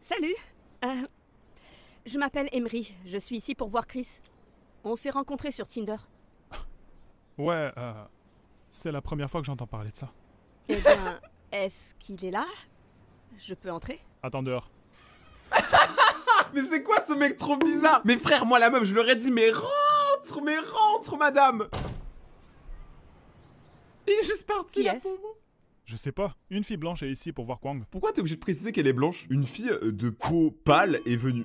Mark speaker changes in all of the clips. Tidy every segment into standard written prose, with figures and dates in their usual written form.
Speaker 1: Salut. Je m'appelle Emery. Je suis ici pour voir Chris. On s'est rencontrés sur Tinder.
Speaker 2: Ouais, c'est la première fois que j'entends parler de ça.
Speaker 1: Eh bien, est-ce qu'il est là? Je peux entrer?
Speaker 2: Attends dehors.
Speaker 3: Mais c'est quoi ce mec trop bizarre? Mais frère, moi la meuf, je leur ai dit mais rentre madame. Il est juste parti
Speaker 1: Qui
Speaker 3: là
Speaker 1: est-ce?
Speaker 3: pour moi.
Speaker 2: Je sais pas, une fille blanche est ici pour voir Kwang.
Speaker 3: Pourquoi t'es obligé de préciser qu'elle est blanche? Une fille de peau pâle est venue.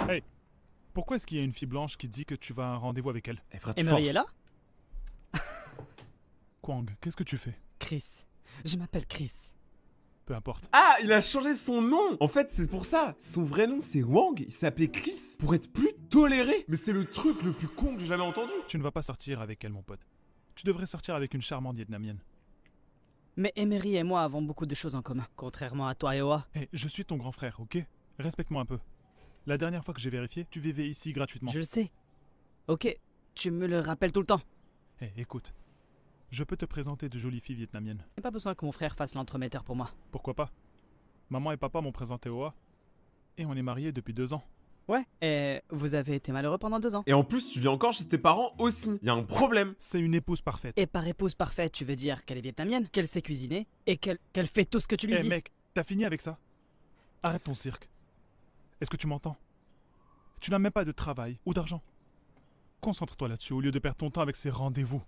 Speaker 2: Hey, pourquoi est-ce qu'il y a une fille blanche qui dit que tu vas à un rendez-vous avec elle?
Speaker 3: Eh frère, tu
Speaker 4: Emery est
Speaker 3: forces.
Speaker 4: là?
Speaker 2: Kwang, qu'est-ce que tu fais?
Speaker 4: Chris. Je m'appelle Chris.
Speaker 2: Peu importe.
Speaker 3: Ah, il a changé son nom. En fait, c'est pour ça. Son vrai nom, c'est Wang. Il s'appelait Chris pour être plus toléré. Mais c'est le truc le plus con que j'ai jamais entendu.
Speaker 2: Tu ne vas pas sortir avec elle, mon pote. Tu devrais sortir avec une charmante vietnamienne.
Speaker 4: Mais Emery et moi avons beaucoup de choses en commun, contrairement à toi et Oa.
Speaker 2: Hey, je suis ton grand frère, ok? Respecte-moi un peu. La dernière fois que j'ai vérifié, tu vivais ici gratuitement.
Speaker 4: Je le sais. Ok, tu me le rappelles tout le temps.
Speaker 2: Hey, écoute. Je peux te présenter de jolies filles vietnamiennes.
Speaker 4: J'ai pas besoin que mon frère fasse l'entremetteur pour moi.
Speaker 2: Pourquoi pas? Maman et papa m'ont présenté Oa. Et on est mariés depuis 2 ans.
Speaker 4: Ouais, et vous avez été malheureux pendant 2 ans.
Speaker 3: Et en plus, tu viens encore chez tes parents aussi. Il y a un problème.
Speaker 2: C'est une épouse parfaite.
Speaker 4: Et par épouse parfaite, tu veux dire qu'elle est vietnamienne, qu'elle sait cuisiner, et qu'elle fait tout ce que tu lui
Speaker 2: Eh
Speaker 4: dis.
Speaker 2: mec, t'as fini avec ça? Arrête ton cirque. Est-ce que tu m'entends? Tu n'as même pas de travail ou d'argent. Concentre-toi là-dessus au lieu de perdre ton temps avec ces rendez-vous.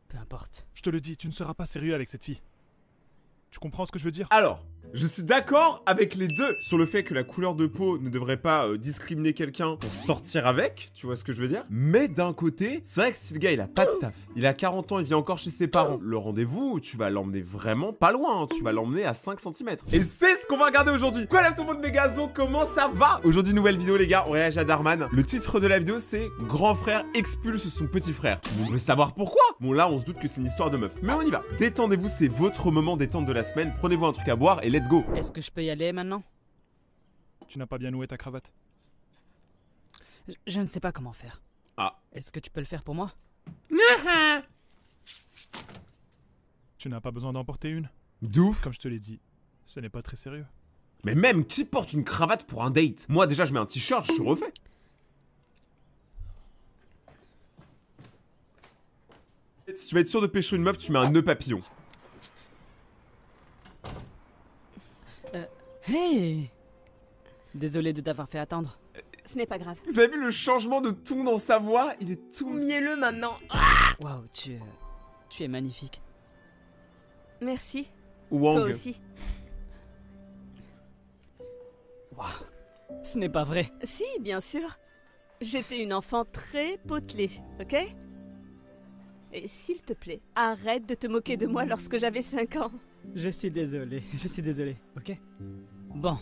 Speaker 4: Peu importe.
Speaker 2: Je te le dis, tu ne seras pas sérieux avec cette fille. Tu comprends ce que je veux dire?
Speaker 3: Alors, je suis d'accord avec les deux sur le fait que la couleur de peau ne devrait pas discriminer quelqu'un pour sortir avec, tu vois ce que je veux dire? Mais d'un côté, c'est vrai que si le gars il a pas de taf, il a 40 ans, il vient encore chez ses parents, le rendez-vous, tu vas l'emmener vraiment pas loin, hein, tu vas l'emmener à 5 cm. Et c'est ce qu'on va regarder aujourd'hui. Quoi là tout le monde mes gazos, comment ça va? Aujourd'hui nouvelle vidéo les gars, on réagit à Darman. Le titre de la vidéo c'est Grand frère expulse son petit frère. On veut savoir pourquoi? Bon là on se doute que c'est une histoire de meuf, mais on y va. Détendez-vous, c'est votre moment détente de la semaine, prenez-vous un truc à boire et let's go.
Speaker 4: Est-ce que je peux y aller maintenant?
Speaker 2: Tu n'as pas bien noué ta cravate.
Speaker 4: Je ne sais pas comment faire.
Speaker 3: Ah.
Speaker 4: Est-ce que tu peux le faire pour moi?
Speaker 2: Tu n'as pas besoin d'emporter une.
Speaker 3: D'ouf.
Speaker 2: Comme je te l'ai dit, ce n'est pas très sérieux.
Speaker 3: Mais même qui porte une cravate pour un date? Moi déjà je mets un t-shirt, je suis refait. Si tu veux être sûr de pécho une meuf, tu mets un nœud papillon.
Speaker 4: Hey! Désolé de t'avoir fait attendre.
Speaker 1: Ce n'est pas grave.
Speaker 3: Vous avez vu le changement de ton dans sa voix? Il est tout
Speaker 1: Mielleux maintenant.
Speaker 4: Waouh, tu es magnifique.
Speaker 1: Merci.
Speaker 3: Wang.
Speaker 1: Toi aussi.
Speaker 4: Ce n'est pas vrai.
Speaker 1: Si, bien sûr. J'étais une enfant très potelée, ok? Et s'il te plaît, arrête de te moquer de moi lorsque j'avais 5 ans.
Speaker 4: Je suis désolé, ok? Bon,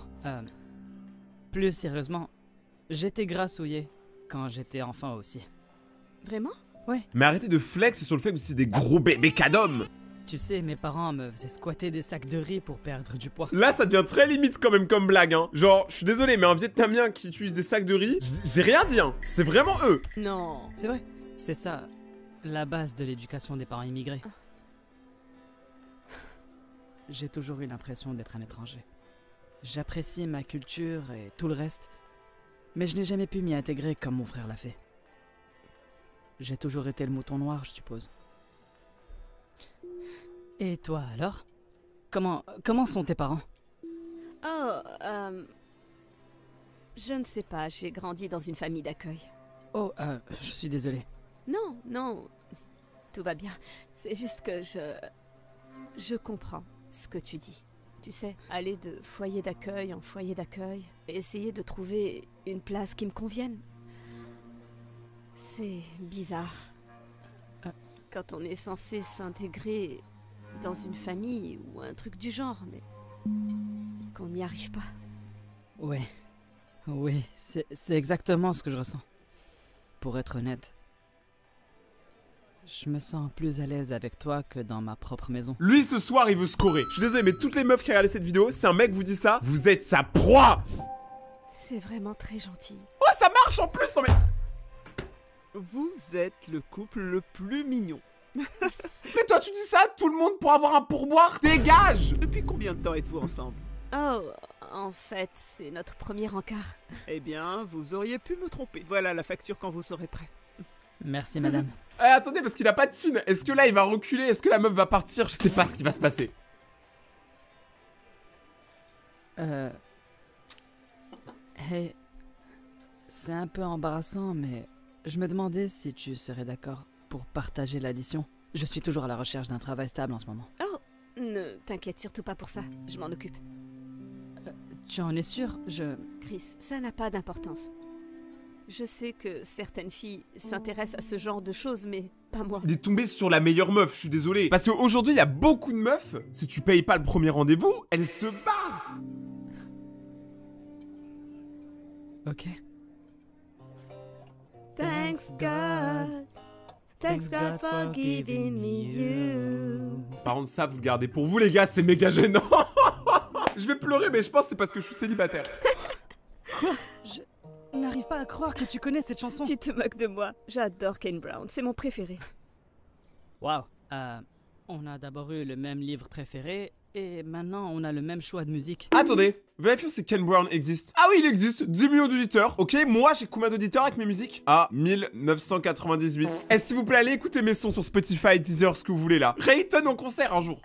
Speaker 4: plus sérieusement, j'étais grassouillé quand j'étais enfant aussi.
Speaker 1: Vraiment?
Speaker 3: Mais arrêtez de flex sur le fait que vous êtes des gros bébés cadom.
Speaker 4: Tu sais, mes parents me faisaient squatter des sacs de riz pour perdre du poids.
Speaker 3: Là ça devient très limite quand même comme blague hein. Genre, je suis désolé mais un Vietnamien qui utilise des sacs de riz, j'ai rien dit hein. C'est vraiment eux.
Speaker 1: Non.
Speaker 4: C'est vrai, c'est ça, la base de l'éducation des parents immigrés. J'ai toujours eu l'impression d'être un étranger. J'apprécie ma culture et tout le reste, mais je n'ai jamais pu m'y intégrer comme mon frère l'a fait. J'ai toujours été le mouton noir, je suppose. Et toi alors? Comment sont tes parents?
Speaker 1: Oh, je ne sais pas, j'ai grandi dans une famille d'accueil.
Speaker 4: Oh, je suis désolé.
Speaker 1: Non, non, tout va bien. C'est juste que je comprends ce que tu dis. Tu sais, aller de foyer d'accueil en foyer d'accueil et essayer de trouver une place qui me convienne. C'est bizarre. Quand on est censé s'intégrer dans une famille ou un truc du genre, mais qu'on n'y arrive pas.
Speaker 4: Oui, c'est exactement ce que je ressens. Pour être honnête, je me sens plus à l'aise avec toi que dans ma propre maison.
Speaker 3: Lui ce soir il veut scorer. Je suis désolé mais toutes les meufs qui regardent cette vidéo, si un mec vous dit ça, vous êtes sa proie.
Speaker 1: C'est vraiment très gentil.
Speaker 3: Oh ça marche en plus, non mais...
Speaker 5: Vous êtes le couple le plus mignon.
Speaker 3: Mais toi, tu dis ça à tout le monde pour avoir un pourboire? Dégage!
Speaker 5: Depuis combien de temps êtes-vous ensemble?
Speaker 1: Oh, en fait, c'est notre premier encart.
Speaker 5: Eh bien, vous auriez pu me tromper. Voilà la facture quand vous serez prêt.
Speaker 4: Merci, madame.
Speaker 3: Eh, attendez, parce qu'il a pas de thune. Est-ce que là, il va reculer? Est-ce que la meuf va partir? Je sais pas ce qui va se passer.
Speaker 4: Hey, c'est un peu embarrassant, mais je me demandais si tu serais d'accord pour partager l'addition. Je suis toujours à la recherche d'un travail stable en ce moment.
Speaker 1: Oh, ne t'inquiète surtout pas pour ça. Je m'en occupe.
Speaker 4: Tu en es sûr?
Speaker 1: Chris, ça n'a pas d'importance. Je sais que certaines filles s'intéressent à ce genre de choses, mais pas moi.
Speaker 3: Il est tombé sur la meilleure meuf, je suis désolé. Parce qu'aujourd'hui, il y a beaucoup de meufs. Si tu payes pas le premier rendez-vous, elles se barrent.
Speaker 4: Ok.
Speaker 1: Thanks God. Thanks God for giving me you.
Speaker 3: Par contre, ça, vous le gardez pour vous, les gars, c'est méga gênant. Je vais pleurer, mais je pense que c'est parce que je suis célibataire.
Speaker 4: Je n'arrive pas à croire que tu connais cette chanson.
Speaker 1: Tu te moques de moi. J'adore Kane Brown, c'est mon préféré.
Speaker 4: Waouh. On a d'abord eu le même livre préféré, et maintenant on a le même choix de musique.
Speaker 3: Attendez, vérifions si Ken Brown existe. Ah oui, il existe, 10 millions d'auditeurs. Ok, moi j'ai combien d'auditeurs avec mes musiques? Ah, 1998. Et s'il vous plaît, allez écouter mes sons sur Spotify, Deezer, ce que vous voulez là. Rayton en concert un jour.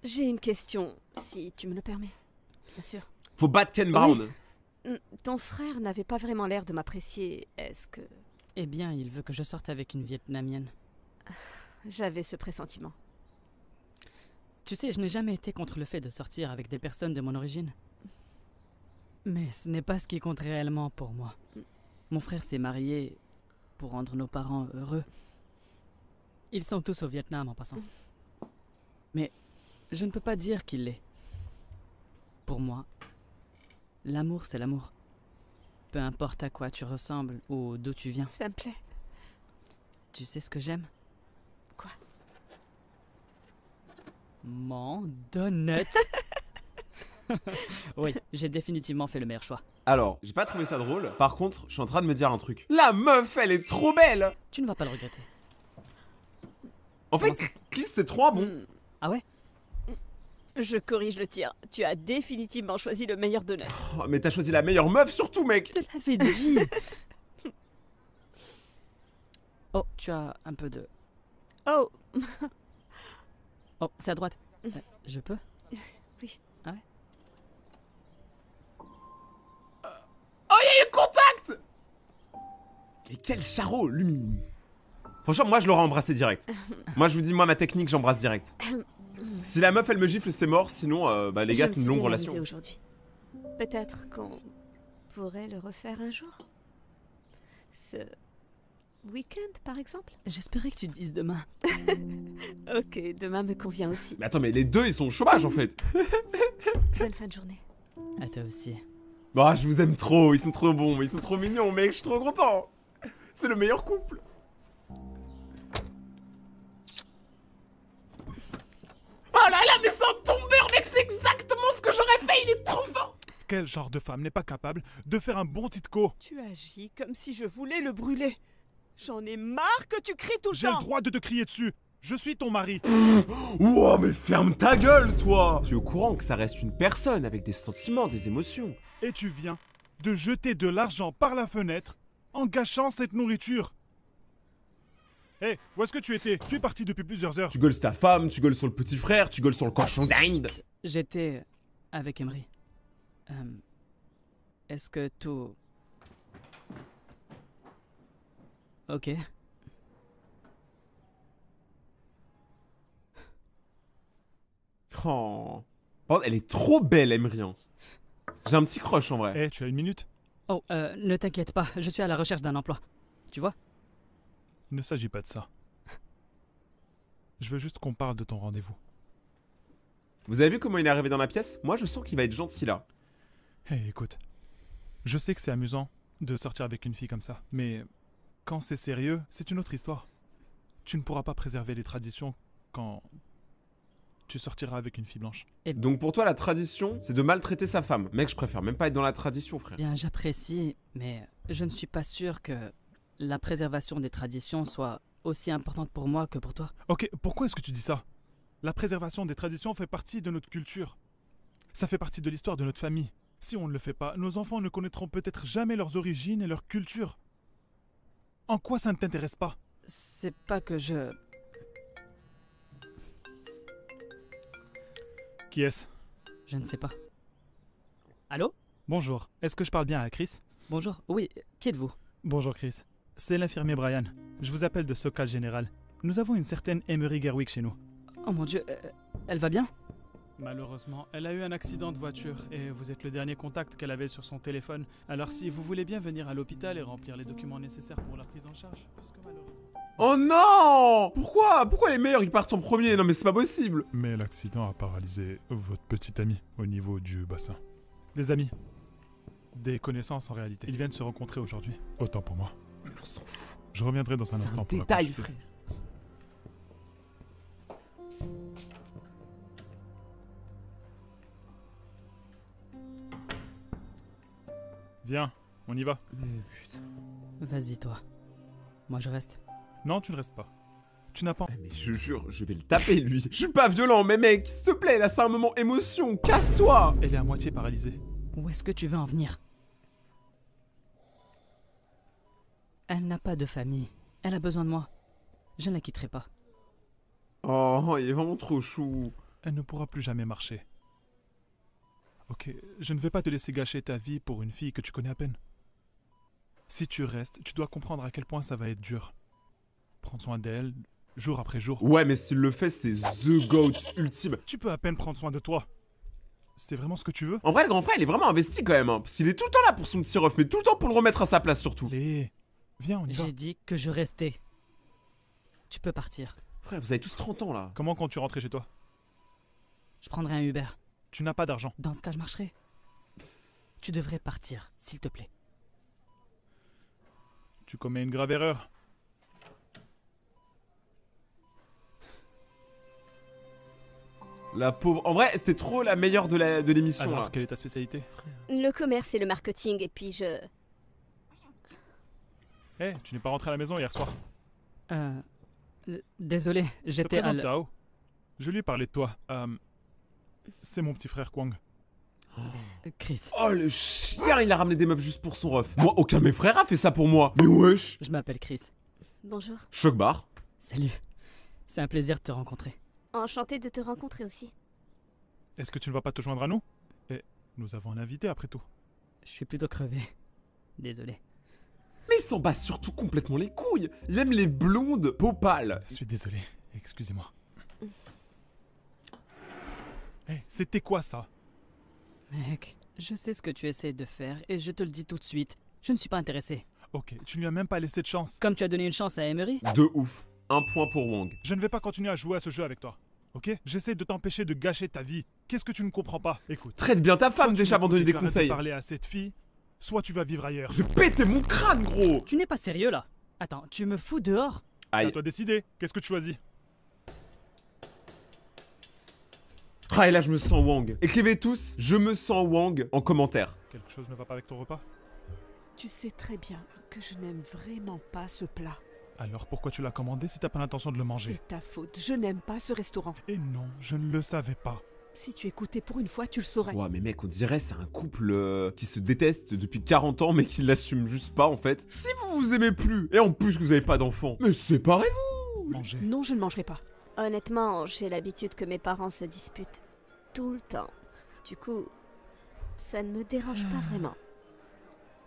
Speaker 1: J'ai une question, si tu me le permets. Bien sûr.
Speaker 3: Faut battre Ken Brown.
Speaker 1: Ton frère n'avait pas vraiment l'air de m'apprécier, est-ce que...
Speaker 4: Eh bien, il veut que je sorte avec une Vietnamienne.
Speaker 1: J'avais ce pressentiment.
Speaker 4: Tu sais, je n'ai jamais été contre le fait de sortir avec des personnes de mon origine. Mais ce n'est pas ce qui compte réellement pour moi. Mon frère s'est marié pour rendre nos parents heureux. Ils sont tous au Vietnam en passant. Mais je ne peux pas dire qu'il l'est. Pour moi, l'amour c'est l'amour. Peu importe à quoi tu ressembles ou d'où tu viens.
Speaker 1: Ça me plaît.
Speaker 4: Tu sais ce que j'aime?
Speaker 1: Quoi?
Speaker 4: Mon donut. Oui, j'ai définitivement fait le meilleur choix.
Speaker 3: Alors, j'ai pas trouvé ça drôle. Par contre, je suis en train de me dire un truc. La meuf, elle est trop belle.
Speaker 4: Tu ne vas pas le regretter.
Speaker 3: En fait, Chris, c'est trop bon.
Speaker 4: Ah ouais?
Speaker 1: Je corrige le tir. Tu as définitivement choisi le meilleur donut.
Speaker 3: Oh, mais t'as choisi la meilleure meuf surtout, mec.
Speaker 4: Je te l'avais dit. Oh, tu as un peu de...
Speaker 1: Oh,
Speaker 4: Oh, c'est à droite. Je peux?
Speaker 1: oui.
Speaker 4: Ah ouais?
Speaker 3: Oh, il y a eu contact. Et quel charreau, lui. Franchement, moi, je l'aurais embrassé direct. Moi, je vous dis, moi, ma technique, j'embrasse direct. Si la meuf, elle me gifle, c'est mort. Sinon, bah, les gars, c'est une longue relation.
Speaker 1: Aujourd'hui. Peut-être qu'on pourrait le refaire un jour. Ce week-end, par exemple.
Speaker 4: J'espérais que tu te dises demain.
Speaker 1: Ok, demain me convient aussi.
Speaker 3: Mais attends, mais les deux, ils sont au chômage, en fait.
Speaker 1: Bonne fin de journée.
Speaker 4: À toi aussi.
Speaker 3: Bah, je vous aime trop. Ils sont trop bons. Ils sont trop mignons, mec. Je suis trop content. C'est le meilleur couple. Oh là là, mais sans tombeur, mec, c'est exactement ce que j'aurais fait. Il est trop fort.
Speaker 2: Quel genre de femme n'est pas capable de faire un bon titco?
Speaker 5: Tu agis comme si je voulais le brûler. J'en ai marre que tu cries tout le
Speaker 2: J'ai le
Speaker 5: temps.
Speaker 2: droit de te crier dessus. Je suis ton mari.
Speaker 3: Ouah, mais ferme ta gueule, toi. Tu es au courant que ça reste une personne avec des sentiments, des émotions.
Speaker 2: Et tu viens de jeter de l'argent par la fenêtre en gâchant cette nourriture. Hé, où est-ce que tu étais? Tu es parti depuis plusieurs heures.
Speaker 3: Tu gueules sur ta femme, tu gueules sur le petit frère, tu gueules sur le cochon d'Inde.
Speaker 4: J'étais avec Emery. Est-ce que tout... Ok.
Speaker 3: Oh. Par contre, elle est trop belle, Emery. J'ai un petit crush en vrai.
Speaker 2: Hé, tu as une minute?
Speaker 4: Oh, ne t'inquiète pas, je suis à la recherche d'un emploi. Tu vois?
Speaker 2: Il ne s'agit pas de ça. Je veux juste qu'on parle de ton rendez-vous.
Speaker 3: Vous avez vu comment il est arrivé dans la pièce? Moi, je sens qu'il va être gentil là.
Speaker 2: Hé, écoute. Je sais que c'est amusant de sortir avec une fille comme ça, mais quand c'est sérieux, c'est une autre histoire. Tu ne pourras pas préserver les traditions quand tu sortiras avec une fille blanche.
Speaker 3: Donc pour toi, la tradition, c'est de maltraiter sa femme. Mec, je préfère même pas être dans la tradition, frère.
Speaker 4: Bien, j'apprécie, mais je ne suis pas sûr que la préservation des traditions soit aussi importante pour moi que pour toi.
Speaker 2: Ok, pourquoi est-ce que tu dis ça? La préservation des traditions fait partie de notre culture. Ça fait partie de l'histoire de notre famille. Si on ne le fait pas, nos enfants ne connaîtront peut-être jamais leurs origines et leur culture. En quoi ça ne t'intéresse pas?
Speaker 4: C'est pas que je...
Speaker 2: Qui est-ce?
Speaker 4: Je ne sais pas. Allô?
Speaker 2: Bonjour, est-ce que je parle bien à Chris?
Speaker 4: Bonjour, oui, qui êtes-vous?
Speaker 2: Bonjour Chris, c'est l'infirmier Brian. Je vous appelle de Sokal Général. Nous avons une certaine Emery Gerwick chez nous.
Speaker 4: Oh mon Dieu, elle va bien?
Speaker 2: Malheureusement, elle a eu un accident de voiture et vous êtes le dernier contact qu'elle avait sur son téléphone. Alors si vous voulez bien venir à l'hôpital et remplir les documents nécessaires pour la prise en charge, puisque malheureusement...
Speaker 3: Oh non! Pourquoi les meilleurs ils partent en premier? Non mais c'est pas possible.
Speaker 2: Mais l'accident a paralysé votre petit ami au niveau du bassin. Des amis. Des connaissances en réalité. Ils viennent se rencontrer aujourd'hui. Autant pour moi.
Speaker 3: On s'en fout.
Speaker 2: Je reviendrai dans un
Speaker 3: C'est
Speaker 2: instant
Speaker 3: un
Speaker 2: pour la
Speaker 3: détail,
Speaker 2: consulter.
Speaker 3: frère.
Speaker 2: Viens, on y va.
Speaker 3: Mais putain.
Speaker 4: Vas-y, toi. Moi, je reste.
Speaker 2: Non, tu ne restes pas. Tu n'as pas...
Speaker 3: Mais je jure, je vais le taper lui. Je suis pas violent, mais mec, s'il te plaît, là c'est un moment émotion. Casse-toi!
Speaker 2: Elle est à moitié paralysée.
Speaker 4: Où est-ce que tu veux en venir? Elle n'a pas de famille. Elle a besoin de moi. Je ne la quitterai pas.
Speaker 3: Oh, il est vraiment trop chou.
Speaker 2: Elle ne pourra plus jamais marcher. Ok, je ne vais pas te laisser gâcher ta vie pour une fille que tu connais à peine. Si tu restes, tu dois comprendre à quel point ça va être dur. Prendre soin d'elle, jour après jour.
Speaker 3: Ouais, mais s'il le fait, c'est The GOAT ultime.
Speaker 2: Tu peux à peine prendre soin de toi. C'est vraiment ce que tu veux?
Speaker 3: En vrai, le grand frère, il est vraiment investi quand même. Hein, parce qu'il est tout le temps là pour son petit ref, mais tout le temps pour le remettre à sa place surtout.
Speaker 2: Allez, viens, on y va.
Speaker 4: J'ai dit que je restais. Tu peux partir.
Speaker 3: Frère, vous avez tous 30 ans là.
Speaker 2: Comment comptes-tu rentrer chez toi?
Speaker 4: Je prendrai un Uber.
Speaker 2: Tu n'as pas d'argent.
Speaker 4: Dans ce cas, je marcherai. Tu devrais partir, s'il te plaît.
Speaker 2: Tu commets une grave erreur.
Speaker 3: La pauvre. En vrai, c'était trop la meilleure de l'émission
Speaker 2: Alors,
Speaker 3: là.
Speaker 2: quelle est ta spécialité?
Speaker 1: Le commerce et le marketing, et puis je...
Speaker 2: Eh, tu n'es pas rentré à la maison hier soir.
Speaker 4: Désolé,
Speaker 2: Je te
Speaker 4: j'étais à
Speaker 2: présente
Speaker 4: l'...
Speaker 2: Tao. Je lui ai parlé de toi. C'est mon petit frère Kwang.
Speaker 4: Chris,
Speaker 3: Oh le chien, il a ramené des meufs juste pour son ref. Moi, aucun de mes frères a fait ça pour moi. Mais wesh.
Speaker 4: je m'appelle Chris.
Speaker 1: Bonjour.
Speaker 3: Choc bar.
Speaker 4: Salut. C'est un plaisir de te rencontrer.
Speaker 1: Enchantée de te rencontrer aussi.
Speaker 2: Est-ce que tu ne vas pas te joindre à nous? Eh, nous avons un invité après tout.
Speaker 4: Je suis plutôt crevé. Désolé.
Speaker 3: Mais il s'en bat surtout complètement les couilles. Il aime les blondes peau pâle.
Speaker 2: Je suis désolé, excusez-moi. Eh, c'était quoi ça?
Speaker 4: Mec, je sais ce que tu essaies de faire et je te le dis tout de suite. Je ne suis pas intéressé.
Speaker 2: Ok, tu ne lui as même pas laissé de chance.
Speaker 4: Comme tu as donné une chance à Emery,
Speaker 3: De ouf. Un point pour Wang.
Speaker 2: Je ne vais pas continuer à jouer à ce jeu avec toi. Ok? J'essaie de t'empêcher de gâcher ta vie. Qu'est-ce que tu ne comprends pas? Écoute.
Speaker 3: Traite bien ta
Speaker 2: soit
Speaker 3: femme
Speaker 2: tu
Speaker 3: déjà avant de donner des
Speaker 2: m'écoutes et tu arrêtes
Speaker 3: conseils.
Speaker 2: de parler à cette fille, soit tu vas vivre ailleurs.
Speaker 3: Je vais péter mon crâne, gros.
Speaker 4: tu n'es pas sérieux là. Attends, tu me fous dehors?
Speaker 2: C'est à
Speaker 3: Aïe.
Speaker 2: toi de décider. Qu'est-ce que tu choisis?
Speaker 3: Ah, et là, je me sens Wang. Écrivez tous, je me sens Wang en commentaire.
Speaker 2: Quelque chose ne va pas avec ton repas?
Speaker 5: Tu sais très bien que je n'aime vraiment pas ce plat.
Speaker 2: Alors pourquoi tu l'as commandé si t'as pas l'intention de le manger?
Speaker 5: C'est ta faute. Je n'aime pas ce restaurant.
Speaker 2: Et non, je ne le savais pas.
Speaker 5: Si tu écoutais pour une fois, tu le saurais.
Speaker 3: Ouais, mais mec, on dirait c'est un couple qui se déteste depuis 40 ans, mais qui l'assume juste pas en fait. Si vous vous aimez plus, et en plus que vous avez pas d'enfant, mais séparez-vous.
Speaker 2: Manger.
Speaker 5: Non, je ne mangerai pas.
Speaker 1: Honnêtement, j'ai l'habitude que mes parents se disputent tout le temps. Du coup, ça ne me dérange pas vraiment.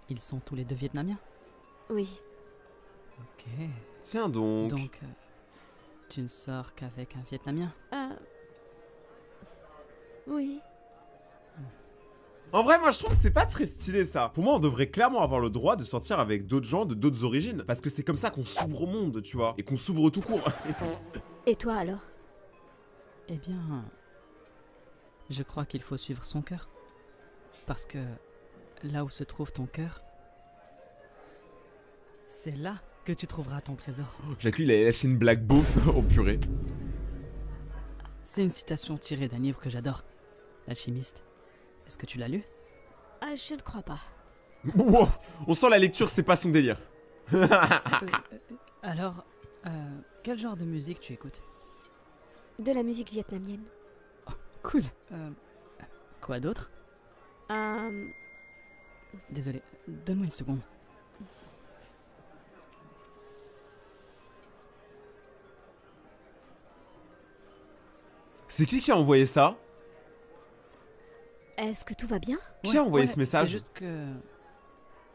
Speaker 4: Ils sont tous les deux vietnamiens.
Speaker 1: Oui,
Speaker 4: Ok.
Speaker 3: Tiens donc.
Speaker 4: Donc, tu ne sors qu'avec un vietnamien?
Speaker 1: oui.
Speaker 3: En vrai, moi je trouve que c'est pas très stylé ça. Pour moi, on devrait clairement avoir le droit de sortir avec d'autres gens de d'autres origines. Parce que c'est comme ça qu'on s'ouvre au monde, tu vois. Et qu'on s'ouvre tout court.
Speaker 1: Et toi alors?
Speaker 4: Eh bien, je crois qu'il faut suivre son cœur. Parce que là où se trouve ton cœur, c'est là que tu trouveras ton trésor.
Speaker 3: Jacques, lui, il a lâché une blague beauf au purée.
Speaker 4: C'est une citation tirée d'un livre que j'adore, L'Alchimiste. Est-ce que tu l'as lu?
Speaker 1: Ah, je ne crois pas.
Speaker 3: Wow, on sent la lecture, c'est pas son délire.
Speaker 4: Alors, Quel genre de musique tu écoutes?
Speaker 1: De la musique vietnamienne.
Speaker 4: Cool. Quoi d'autre?
Speaker 1: Euh,
Speaker 4: Désolé, donne-moi une seconde.
Speaker 3: C'est qui a envoyé ça?
Speaker 1: Est-ce que tout va bien?
Speaker 3: Qui a envoyé ce message?
Speaker 4: C'est juste que...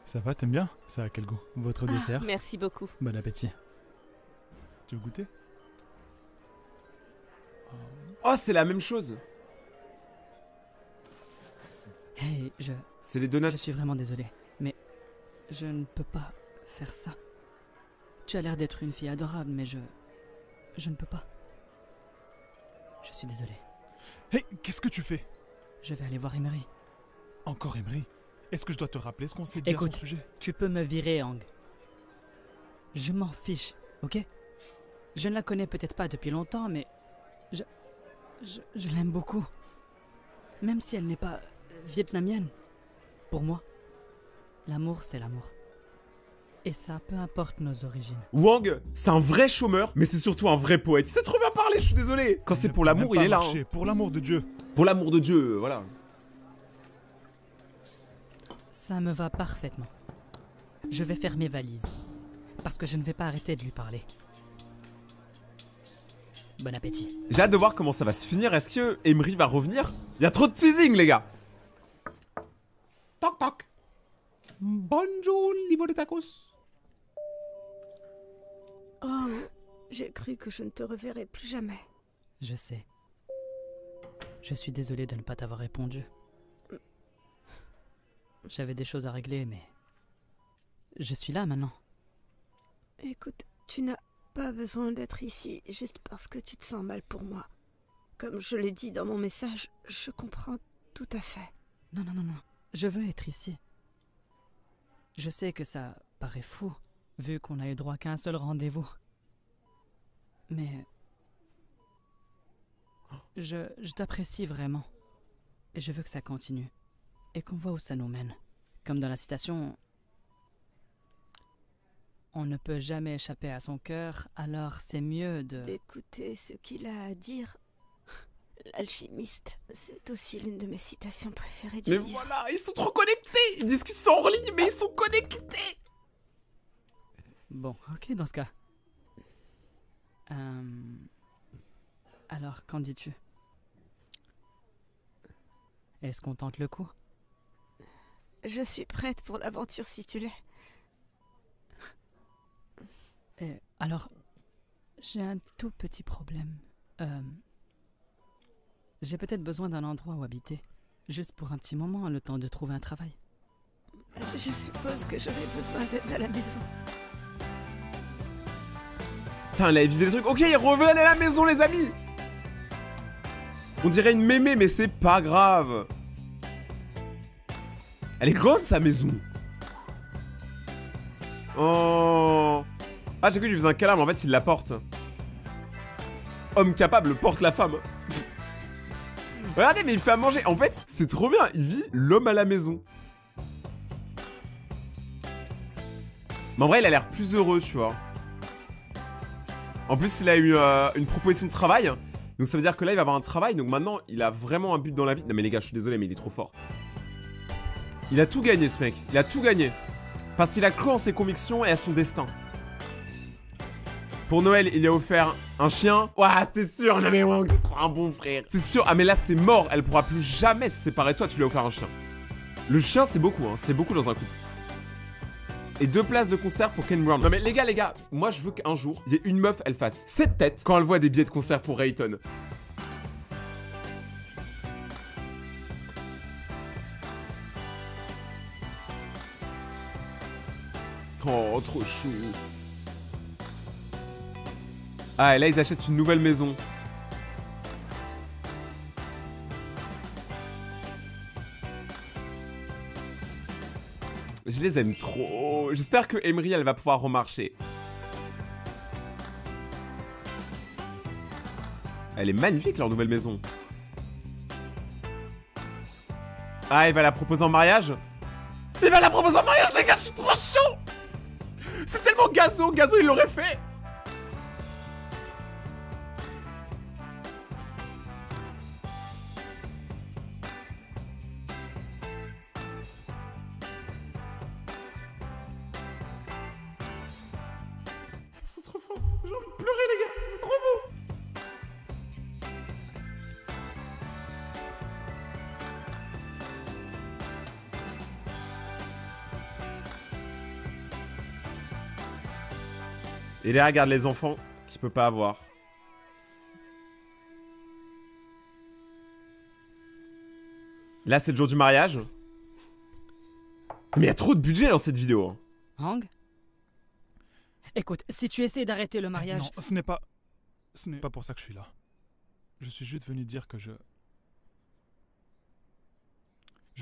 Speaker 2: Ça va, t'aimes bien? Ça a quel goût? Votre dessert?
Speaker 1: Merci beaucoup.
Speaker 2: Bon appétit. Tu veux goûter?
Speaker 3: Oh, c'est la même chose.
Speaker 4: Hey,
Speaker 3: C'est les donuts.
Speaker 4: je suis vraiment désolé, mais je ne peux pas faire ça. Tu as l'air d'être une fille adorable, mais je ne peux pas. Je suis désolé.
Speaker 2: Hé, qu'est-ce que tu fais?
Speaker 4: Je vais aller voir Emery.
Speaker 2: Encore Emery? Est-ce que je dois te rappeler ce qu'on s'est dit à
Speaker 4: Écoute,
Speaker 2: son sujet?
Speaker 4: tu peux me virer, Hang. Je m'en fiche, ok? Je ne la connais peut-être pas depuis longtemps, mais je l'aime beaucoup. Même si elle n'est pas vietnamienne. Pour moi, l'amour, c'est l'amour. Et ça, peu importe nos origines.
Speaker 3: Wang, c'est un vrai chômeur, mais c'est surtout un vrai poète. Il sait trop bien parler, je suis désolé. Quand c'est pour l'amour, il est là. Hein.
Speaker 2: Pour l'amour de Dieu.
Speaker 3: Pour l'amour de Dieu, voilà.
Speaker 4: Ça me va parfaitement. Je vais faire mes valises. Parce que je ne vais pas arrêter de lui parler. Bon appétit.
Speaker 3: J'ai hâte de voir comment ça va se finir. Est-ce que Emery va revenir? Il y a trop de teasing, les gars. Toc toc. Bonjour, niveau de tacos.
Speaker 1: Oh, j'ai cru que je ne te reverrais plus jamais.
Speaker 4: Je sais. Je suis désolé de ne pas t'avoir répondu. J'avais des choses à régler, mais... je suis là maintenant.
Speaker 1: Écoute, tu n'as pas besoin d'être ici juste parce que tu te sens mal pour moi. Comme je l'ai dit dans mon message, je comprends tout à fait.
Speaker 4: Non, non, non, non. Je veux être ici. Je sais que ça paraît fou, vu qu'on a eu droit qu'à un seul rendez-vous. Mais... Je t'apprécie vraiment. Et je veux que ça continue. Et qu'on voit où ça nous mène. Comme dans la citation... On ne peut jamais échapper à son cœur, alors c'est mieux de...
Speaker 1: d'écouter ce qu'il a à dire. L'alchimiste, c'est aussi l'une de mes citations préférées du
Speaker 3: Mais
Speaker 1: livre.
Speaker 3: voilà, ils sont trop connectés. Ils disent qu'ils sont en ligne, mais ils sont connectés.
Speaker 4: Bon, ok dans ce cas. Alors, qu'en dis-tu? Est-ce qu'on tente le coup?
Speaker 1: Je suis prête pour l'aventure si tu l'es.
Speaker 4: Alors, j'ai un tout petit problème. J'ai peut-être besoin d'un endroit où habiter. Juste pour un petit moment, le temps de trouver un travail.
Speaker 1: Je suppose que j'aurai besoin d'aide à la maison.
Speaker 3: Putain, elle a vidé des trucs. Ok, ils reviennent à la maison, les amis. On dirait une mémé, mais c'est pas grave. Elle est grande, sa maison. Oh. Ah, j'ai cru qu'il lui faisait un câlin, mais en fait, il la porte. Homme capable porte la femme. Regardez, mais il fait à manger. En fait, c'est trop bien. Il vit l'homme à la maison. Mais en vrai, il a l'air plus heureux, tu vois. En plus, il a eu une proposition de travail. Donc ça veut dire que là, il va avoir un travail. Donc maintenant, il a vraiment un but dans la vie. Non mais les gars, je suis désolé, mais il est trop fort. Il a tout gagné, ce mec. Il a tout gagné. Parce qu'il a cru en ses convictions et à son destin. Pour Noël, il lui a offert un chien. Ouah, c'est sûr. Non mais Wang, t'es trop un bon frère. C'est sûr. Ah mais là, c'est mort. Elle pourra plus jamais se séparer de toi. Tu lui as offert un chien. Le chien, c'est beaucoup. Hein. C'est beaucoup dans un couple. Et 2 places de concert pour Ken Brown. Non mais les gars, moi je veux qu'un jour, il y ait une meuf, elle fasse cette tête quand elle voit des billets de concert pour Rayton. Oh, trop chou. Ah, et là, ils achètent une nouvelle maison. Je les aime trop. J'espère que Emery, elle va pouvoir remarcher. Elle est magnifique, leur nouvelle maison. Ah, il va la proposer en mariage? Il va la proposer en mariage, les gars, je suis trop chaud. C'est tellement Gazo, Gazo, il l'aurait fait. J'ai envie de pleurer, les gars. C'est trop beau. Et là, regarde les enfants qu'il peut pas avoir. Là, c'est le jour du mariage. Mais il y a trop de budget dans cette vidéo. Hein.
Speaker 4: Hang? Écoute, si tu essaies d'arrêter le mariage...
Speaker 2: Non, ce n'est pas pour ça que je suis là. Je suis juste venu dire que je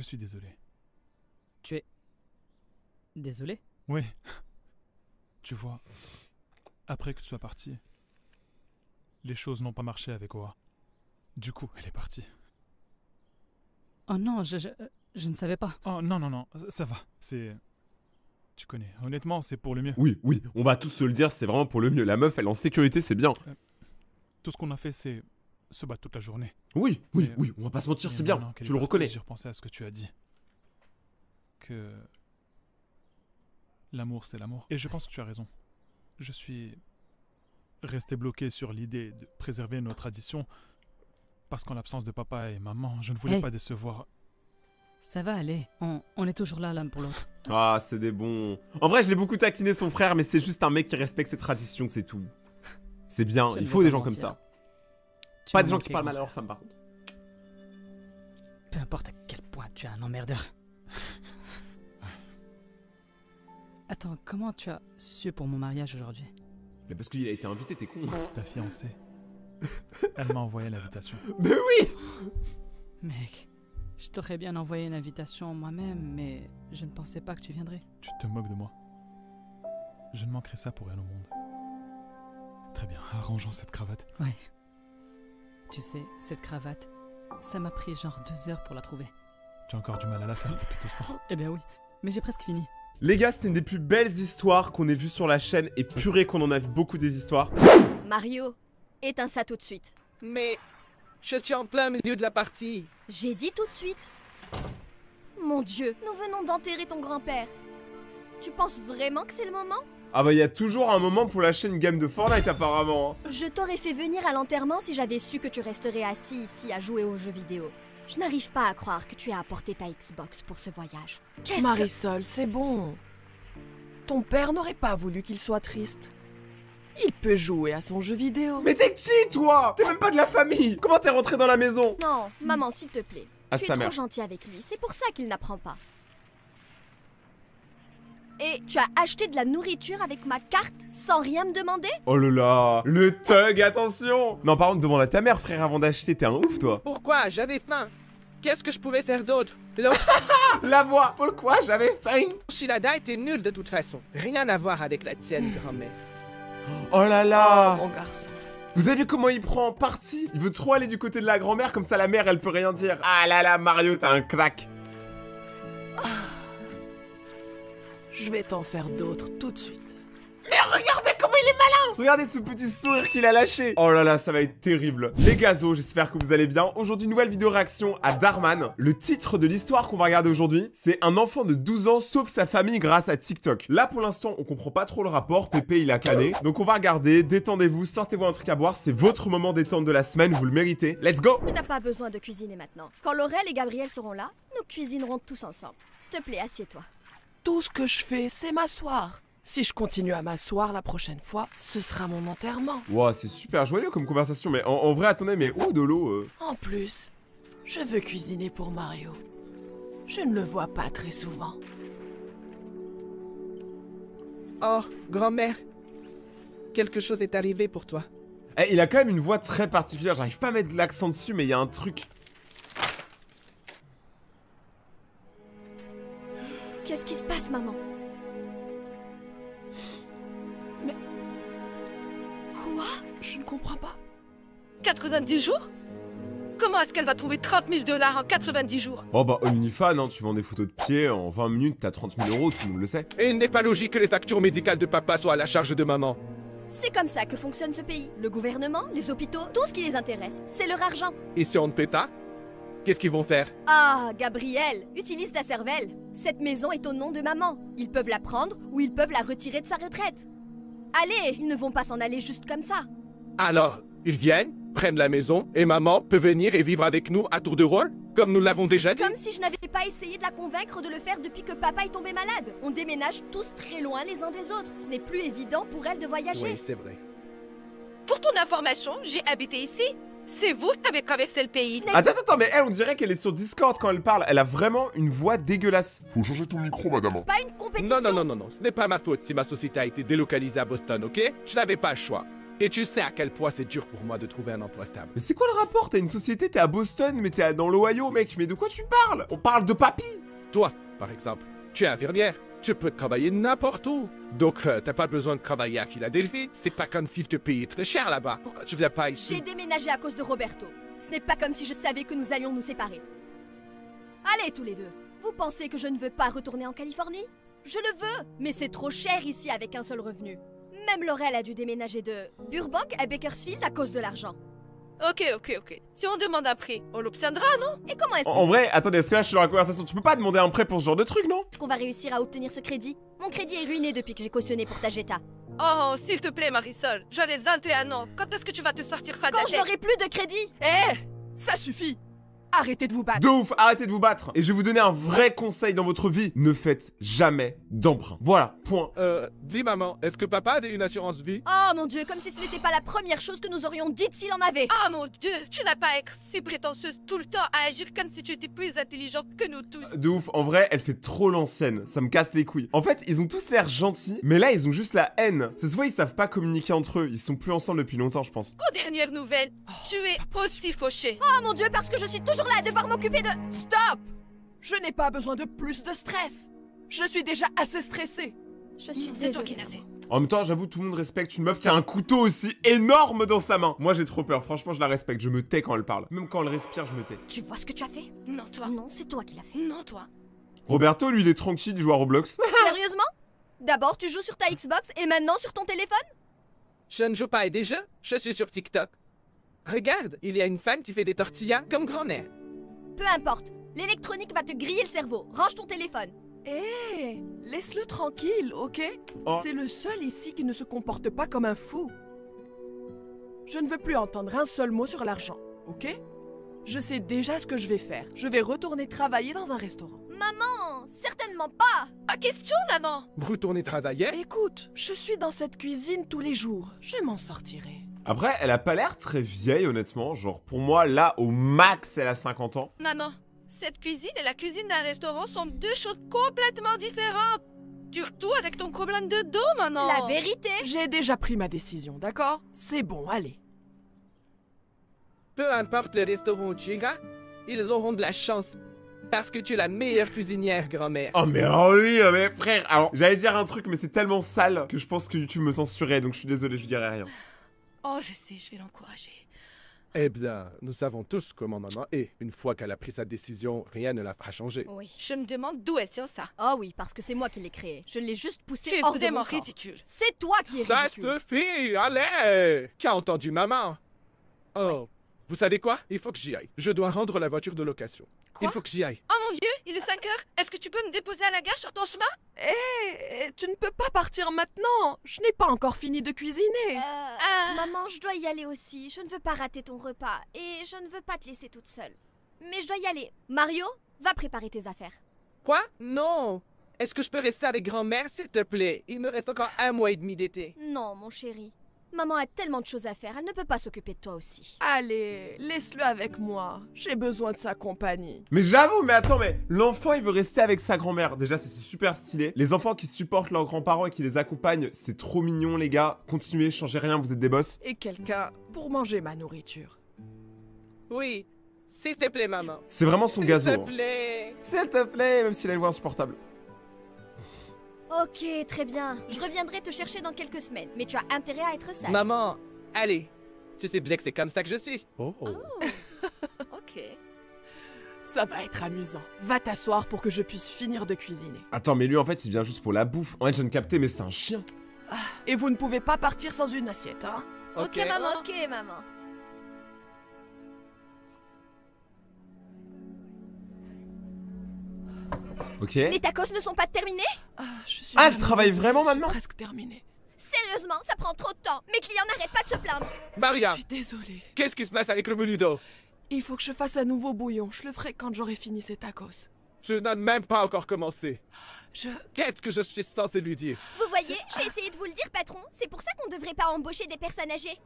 Speaker 2: suis désolé.
Speaker 4: Tu es... Désolé?
Speaker 2: Oui. Tu vois, après que tu sois parti, les choses n'ont pas marché avec Oa. Du coup, elle est partie.
Speaker 4: Oh non, je ne savais pas.
Speaker 2: Oh non, non, non, ça va. C'est... Tu connais. Honnêtement, c'est pour le mieux.
Speaker 3: Oui, oui, on va tous se le dire, c'est vraiment pour le mieux. La meuf, elle est en sécurité, c'est bien.
Speaker 2: Tout ce qu'on a fait, c'est se battre toute la journée.
Speaker 3: Oui, oui,
Speaker 2: Mais-
Speaker 3: oui, on va pas se mentir,
Speaker 2: Mais
Speaker 3: c'est bien.
Speaker 2: maintenant qu'elle
Speaker 3: Tu
Speaker 2: est
Speaker 3: le
Speaker 2: partie,
Speaker 3: reconnais.
Speaker 2: J'ai repensé à ce que tu as dit. Que... L'amour, c'est l'amour. Et je pense que tu as raison. Je suis resté bloqué sur l'idée de préserver nos traditions parce qu'en l'absence de papa et maman, je ne voulais
Speaker 4: Hey.
Speaker 2: pas décevoir.
Speaker 4: Ça va aller. On est toujours là l'un pour l'autre.
Speaker 3: Ah, c'est des bons... En vrai, je l'ai beaucoup taquiné son frère, mais c'est juste un mec qui respecte ses traditions, c'est tout. C'est bien,
Speaker 4: Je
Speaker 3: il
Speaker 4: ne
Speaker 3: faut
Speaker 4: vais
Speaker 3: des
Speaker 4: pas
Speaker 3: gens comme
Speaker 4: mentir.
Speaker 3: ça.
Speaker 4: Tu
Speaker 3: Pas
Speaker 4: m'as
Speaker 3: des gens
Speaker 4: manqué,
Speaker 3: qui parlent
Speaker 4: grand
Speaker 3: mal à leur
Speaker 4: frère.
Speaker 3: femme, par contre.
Speaker 4: Peu importe à quel point tu es un emmerdeur. Attends, comment tu as su pour mon mariage aujourd'hui?
Speaker 3: Mais parce qu'il a été invité, t'es con.
Speaker 2: Ta fiancée, elle m'a envoyé l'invitation.
Speaker 3: Mais oui!
Speaker 4: Mec, je t'aurais bien envoyé une invitation moi-même, mais je ne pensais pas que tu viendrais.
Speaker 2: Tu te moques de moi. Je ne manquerai ça pour rien au monde. Très bien, arrangeons cette cravate.
Speaker 4: Ouais. Tu sais, cette cravate, ça m'a pris genre 2 heures pour la trouver.
Speaker 2: Tu as encore du mal à la faire depuis tout ce temps.
Speaker 4: Eh bien oui, mais j'ai presque fini.
Speaker 3: Les gars, c'était une des plus belles histoires qu'on ait vues sur la chaîne, et purée qu'on en a vu beaucoup des histoires.
Speaker 6: Mario, éteins ça tout de suite.
Speaker 7: Mais je suis en plein milieu de la partie.
Speaker 6: J'ai dit tout de suite. Mon Dieu, nous venons d'enterrer ton grand-père. Tu penses vraiment que c'est le moment?
Speaker 3: Ah bah, il y a toujours un moment pour lâcher une game de Fortnite, apparemment. hein.
Speaker 6: Je t'aurais fait venir à l'enterrement si j'avais su que tu resterais assis ici à jouer aux jeux vidéo. Je n'arrive pas à croire que tu aies apporté ta Xbox pour ce voyage. Qu'est-ce que...
Speaker 5: Marisol, c'est bon. Ton père n'aurait pas voulu qu'il soit triste. Il peut jouer à son jeu vidéo.
Speaker 3: Mais t'es qui, toi? T'es même pas de la famille. Comment t'es rentré dans la maison?
Speaker 6: Non, maman, s'il te plaît.
Speaker 3: Ah,
Speaker 6: Tu es
Speaker 3: sa
Speaker 6: trop
Speaker 3: mère.
Speaker 6: gentil avec lui, c'est pour ça qu'il n'apprend pas. Et tu as acheté de la nourriture avec ma carte sans rien me demander?
Speaker 3: Oh là là, le thug, attention. Non, par contre, demande à ta mère, frère, avant d'acheter. T'es un ouf, toi.
Speaker 7: Pourquoi? J'avais faim. Qu'est-ce que je pouvais faire d'autre? L'autre
Speaker 3: La voix. Pourquoi j'avais faim?
Speaker 7: Shilada était nulle de toute façon. Rien à voir avec la tienne, grand-mère.
Speaker 3: Oh là
Speaker 5: Oh,
Speaker 3: là.
Speaker 5: mon garçon.
Speaker 3: Vous avez vu comment il prend parti? Il veut trop aller du côté de la grand-mère, comme ça la mère, elle peut rien dire. Ah là là, Mario, t'as un crack.
Speaker 5: Je vais t'en faire d'autres tout de suite.
Speaker 3: Mais regardez comment il est malin! Regardez ce petit sourire qu'il a lâché. Oh là là, ça va être terrible. Les gazos, j'espère que vous allez bien. Aujourd'hui, nouvelle vidéo réaction à Darman. Le titre de l'histoire qu'on va regarder aujourd'hui, c'est un enfant de 12 ans sauve sa famille grâce à TikTok. Là, pour l'instant, on comprend pas trop le rapport. Pépé, il a cané. Donc on va regarder, détendez-vous, sortez-vous un truc à boire. C'est votre moment détente de la semaine, vous le méritez. Let's go!
Speaker 6: Tu n'as pas besoin de cuisiner maintenant. Quand Laurel et Gabriel seront là, nous cuisinerons tous ensemble. S'il te plaît, assieds-toi.
Speaker 5: Tout ce que je fais, c'est m'asseoir. Si je continue à m'asseoir la prochaine fois, ce sera mon enterrement.
Speaker 3: Wow, c'est super joyeux comme conversation, mais en vrai, attendez, mais où de l'eau
Speaker 5: En plus, je veux cuisiner pour Mario. Je ne le vois pas très souvent.
Speaker 7: Oh, grand-mère. Quelque chose est arrivé pour toi.
Speaker 3: Eh, il a quand même une voix très particulière, j'arrive pas à mettre l'accent dessus, mais il y a un truc.
Speaker 6: Qu'est-ce qui se passe, maman?
Speaker 5: Mais-
Speaker 6: Quoi?
Speaker 5: Je ne comprends pas.
Speaker 8: 90 jours? Comment est-ce qu'elle va trouver 30 000 $ en 90 jours?
Speaker 3: Oh bah, OnlyFans, hein, tu vends des photos de pieds, en 20 minutes, t'as 30 000 €, tout le monde le sait.
Speaker 7: Et il n'est pas logique que les factures médicales de papa soient à la charge de maman.
Speaker 6: C'est comme ça que fonctionne ce pays. Le gouvernement, les hôpitaux, tout ce qui les intéresse, c'est leur argent.
Speaker 7: Et si on ne paie pas? Qu'est-ce qu'ils vont faire?
Speaker 6: Ah, Gabriel, utilise ta cervelle. Cette maison est au nom de maman. Ils peuvent la prendre ou ils peuvent la retirer de sa retraite. Allez, ils ne vont pas s'en aller juste comme ça.
Speaker 7: Alors, ils viennent, prennent la maison, et maman peut venir et vivre avec nous à tour de rôle, comme nous l'avons déjà dit.
Speaker 6: Comme si je n'avais pas essayé de la convaincre de le faire depuis que papa est tombé malade. On déménage tous très loin les uns des autres. Ce n'est plus évident pour elle de voyager.
Speaker 7: Oui, c'est vrai.
Speaker 8: Pour ton information, j'ai habité ici. C'est vous qui avez traversé le pays.
Speaker 3: Attends, mais elle, on dirait qu'elle est sur Discord quand elle parle. Elle a vraiment une voix dégueulasse.
Speaker 9: Faut changer ton micro, madame.
Speaker 6: Pas une compétition.
Speaker 7: Non, ce n'est pas ma faute si ma société a été délocalisée à Boston, ok? Je n'avais pas le choix. Et tu sais à quel point c'est dur pour moi de trouver un emploi stable.
Speaker 3: Mais c'est quoi le rapport? T'as une société, t'es à Boston, mais t'es dans l'Ohio, mec. Mais de quoi tu parles? On parle de papy.
Speaker 7: Toi, par exemple, tu es infirmière. Tu peux travailler n'importe où. Donc, t'as pas besoin de travailler à Philadelphie. C'est pas comme si je te payais très cher là-bas. Pourquoi tu viens pas ici?
Speaker 6: J'ai déménagé à cause de Roberto. Ce n'est pas comme si je savais que nous allions nous séparer. Allez, tous les deux. Vous pensez que je ne veux pas retourner en Californie? Je le veux, mais c'est trop cher ici avec un seul revenu. Même Laurel a dû déménager de Burbank à Bakersfield à cause de l'argent.
Speaker 8: Ok. Si on demande un prix, on l'obtiendra, non?
Speaker 6: Et comment est-ce
Speaker 3: En vrai, attendez, est-ce que là je suis dans la conversation? Tu peux pas demander un prêt pour ce genre de truc, non?
Speaker 6: qu'on va réussir à obtenir ce crédit? Mon crédit est ruiné depuis que j'ai cautionné pour ta Jetta.
Speaker 8: Oh, s'il te plaît, Marisol. J'en ai 21 ans. Quand est-ce que tu vas te sortir ça de la
Speaker 6: Quand je
Speaker 8: tête?
Speaker 6: n'aurai plus de crédit?
Speaker 5: Ça suffit. Arrêtez de vous battre.
Speaker 3: De ouf, arrêtez de vous battre. Et je vais vous donner un vrai conseil dans votre vie. Ne faites jamais d'emprunt. Voilà, point.
Speaker 7: Dis maman, est-ce que papa a une assurance vie?
Speaker 6: Oh mon Dieu, comme si ce n'était pas la première chose que nous aurions dite s'il en avait.
Speaker 8: Ah mon Dieu, tu n'as pas à être si prétentieuse tout le temps à agir comme si tu étais plus intelligent que nous tous.
Speaker 3: De ouf, en vrai, elle fait trop l'ancienne. Ça me casse les couilles. En fait, ils ont tous l'air gentils, mais là, ils ont juste la haine. Ça se voit, ils savent pas communiquer entre eux. Ils sont plus ensemble depuis longtemps, je pense.
Speaker 8: Aux dernières nouvelles, tu es aussi fauché.
Speaker 6: Oh mon Dieu, parce que je suis toujours là à devoir m'occuper de...
Speaker 5: Stop. Je n'ai pas besoin de plus de stress. Je suis déjà assez stressée.
Speaker 6: Je suis
Speaker 8: C'est toi
Speaker 6: désolée.
Speaker 8: qui l'as fait.
Speaker 3: En même temps, j'avoue, tout le monde respecte une meuf qui a un couteau aussi énorme dans sa main. Moi, j'ai trop peur. Franchement, je la respecte. Je me tais quand elle parle. Même quand elle respire, je me tais.
Speaker 6: Tu vois ce que tu as fait?
Speaker 8: Non, toi.
Speaker 6: Non, c'est toi qui l'as fait.
Speaker 8: Non, toi.
Speaker 3: Roberto, lui, il est tranquille, il joue à Roblox.
Speaker 6: Sérieusement? D'abord, tu joues sur ta Xbox et maintenant sur ton téléphone?
Speaker 7: Je ne joue pas à des jeux, je suis sur TikTok. Regarde, il y a une femme qui fait des tortillas comme grand-mère.
Speaker 6: Peu importe. L'électronique va te griller le cerveau. Range ton téléphone.
Speaker 5: Hé, laisse-le tranquille, ok?
Speaker 3: Oh.
Speaker 5: C'est le seul ici qui ne se comporte pas comme un fou. Je ne veux plus entendre un seul mot sur l'argent, ok? Je sais déjà ce que je vais faire. Je vais retourner travailler dans un restaurant.
Speaker 6: Maman, certainement pas.
Speaker 8: Pas question, maman.
Speaker 7: Vous retournez travailler?
Speaker 5: Écoute, je suis dans cette cuisine tous les jours. Je m'en sortirai.
Speaker 3: Après, elle a pas l'air très vieille, honnêtement. Genre, pour moi, là, au max, elle a 50 ans.
Speaker 8: Maman, cette cuisine et la cuisine d'un restaurant sont deux choses complètement différentes. Surtout avec ton problème de dos, maman.
Speaker 6: La vérité.
Speaker 5: J'ai déjà pris ma décision, d'accord? C'est bon, allez.
Speaker 7: Peu importe le restaurant où tu iras, ils auront de la chance. Parce que tu es la meilleure cuisinière, grand-mère.
Speaker 3: Oh, mais oh oui, mais frère. Alors, j'allais dire un truc, mais c'est tellement sale que je pense que YouTube me censurait. Donc, je suis désolé, je dirai rien.
Speaker 8: Oh, je sais, je vais l'encourager.
Speaker 7: Eh bien, nous savons tous comment maman est. Une fois qu'elle a pris sa décision, rien ne la fera changer.
Speaker 6: Oui.
Speaker 8: Je me demande d'où elle tient ça.
Speaker 6: Oh oui, parce que c'est moi qui l'ai créé. Je l'ai juste poussé
Speaker 8: Tu es
Speaker 6: hors de
Speaker 8: vraiment
Speaker 6: mon corps.
Speaker 8: ridicule.
Speaker 6: C'est toi qui es
Speaker 7: Ça
Speaker 6: ridicule.
Speaker 7: suffit, allez! Qui a entendu maman? Oh, vous savez quoi? Il faut que j'y aille. Je dois rendre la voiture de location.
Speaker 6: Quoi?
Speaker 7: Il faut que j'y aille.
Speaker 8: Oh mon Dieu, il est 5 heures. Est-ce que tu peux me déposer à la gare sur ton chemin?
Speaker 5: Hé, tu ne peux pas partir maintenant. Je n'ai pas encore fini de cuisiner.
Speaker 6: Maman, je dois y aller aussi. Je ne veux pas rater ton repas. Et je ne veux pas te laisser toute seule. Mais je dois y aller. Mario, va préparer tes affaires.
Speaker 7: Quoi? Non! Est-ce que je peux rester avec grand-mère, s'il te plaît? Il me reste encore 1 mois et demi d'été.
Speaker 6: Non, mon chéri. Maman a tellement de choses à faire. Elle ne peut pas s'occuper de toi aussi.
Speaker 5: Allez, laisse-le avec moi. J'ai besoin de sa compagnie.
Speaker 3: Mais j'avoue, mais attends, mais l'enfant, il veut rester avec sa grand-mère. Déjà, c'est super stylé. Les enfants qui supportent leurs grands-parents et qui les accompagnent, c'est trop mignon, les gars. Continuez, changez rien, vous êtes des boss.
Speaker 5: Et quelqu'un pour manger ma nourriture.
Speaker 7: Oui, s'il te plaît, maman.
Speaker 3: C'est vraiment son gazo.
Speaker 7: S'il
Speaker 3: hein.
Speaker 7: te plaît.
Speaker 3: S'il te plaît, même s'il a une voix insupportable.
Speaker 6: Ok, très bien. Je reviendrai te chercher dans quelques semaines. Mais tu as intérêt à être sage.
Speaker 7: Maman, allez. Tu sais bien que c'est comme ça que je suis. Oh.
Speaker 8: Ok.
Speaker 5: Ça va être amusant. Va t'asseoir pour que je puisse finir de cuisiner.
Speaker 3: Attends, mais lui, en fait, il vient juste pour la bouffe. En fait, je viens de capter, mais c'est un chien.
Speaker 5: Et vous ne pouvez pas partir sans une assiette, hein?
Speaker 8: Ok, maman.
Speaker 6: Ok, maman.
Speaker 3: Ok.
Speaker 6: Les tacos ne sont pas terminés?
Speaker 5: Je suis
Speaker 3: Ah, elle
Speaker 5: vraiment
Speaker 3: travaille
Speaker 5: désolée,
Speaker 3: vraiment
Speaker 5: j'ai
Speaker 3: maintenant?
Speaker 5: presque terminé.
Speaker 6: Sérieusement? Sérieusement, ça prend trop de temps. Mes clients n'arrêtent pas de se plaindre.
Speaker 7: Maria,
Speaker 5: Je suis désolée.
Speaker 7: qu'est-ce qui se passe avec le menu d'eau?
Speaker 5: Il faut que je fasse un nouveau bouillon. Je le ferai quand j'aurai fini ces tacos.
Speaker 7: Je n'ai même pas encore commencé.
Speaker 5: Je...
Speaker 7: Qu'est-ce que je suis censé lui dire?
Speaker 6: Vous voyez, j'ai essayé de vous le dire, patron. C'est pour ça qu'on devrait pas embaucher des personnes âgées.